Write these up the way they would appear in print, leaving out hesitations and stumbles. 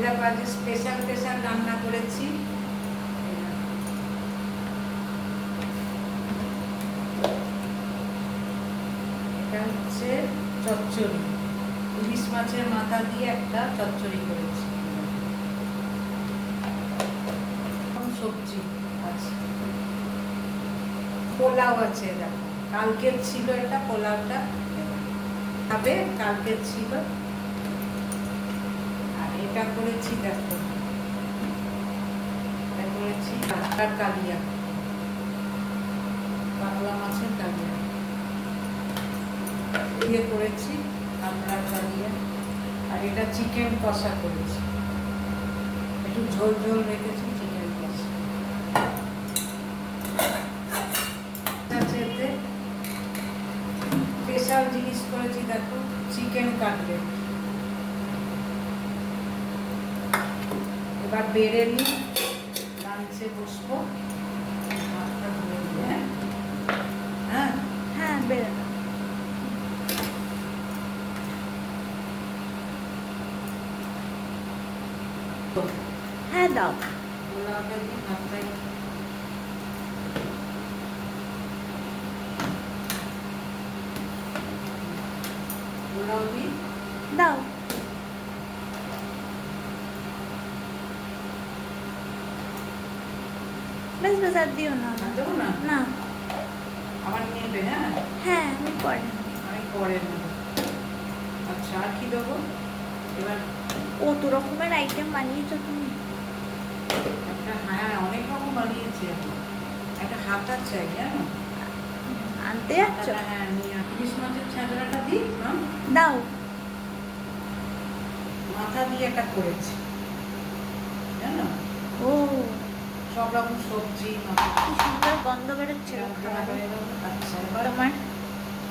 দেখো আজকে special special রান্না করেছি। এটা হচ্ছে চচ্চড়ি, ইলিশ মাছের মাথা দিয়ে একটা চচ্চড়ি করেছি। সবজি আছে, পোলাও আছে, দেখো কালকের ছিল এটা, পোলাওটা খাবে, কালকের ছিল। আর এটা করেছি, দেখো এটা করেছি কালিয়া, বাংলা মাছের কালিয়া দিয়ে করেছি, কাঁকড়ার কালিয়া। আর এটা চিকেন কষা করেছি, একটু ঝোল ঝোল রেখেছি চিকেন কষা। স্পেশাল জিনিস করেছি, দেখো চিকেন কাটলেট। এবার বেড়ে নিই, লাঞ্চে বসবো। হ্যাঁ হ্যাঁ বেড়ে হ্যাঁ দাও। পোলাওটা দিয়ে ভাতটাই পোলাও দিই। দাও। বেশ বেশ আর দিও না। দেবো না, না আমার নেবে। হ্যাঁ হ্যাঁ আমি পরে আমি পরে নেবো। আচ্ছা আর কি দেবো এবার? কত রকমের আইটেম বানিয়েছো তুমি। একটা, হ্যাঁ অনেক রকম বানিয়েছি এখন। একটা হাতা চাই জানো, আনতে যাচ্ছ? হ্যাঁ নিয়ে ইলিশ মাছের ছ্যাঁচড়াটা দিই। দাও। মাথা দিয়ে একটা করেছি জানো, ও সব রকম সবজি, কি সুন্দর গন্ধ বেরোচ্ছে খাবারে। আচ্ছা এবার তোমার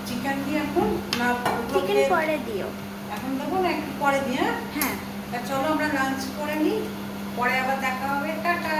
চিকেন দিয়ে এখন না, চিকেন পরে দিও। এখন দেবো না, একটু পরে দিয়ে। হ্যাঁ তা চলো আমরা লাঞ্চ করে নিই, পরে আবার দেখা হবে, টাটা।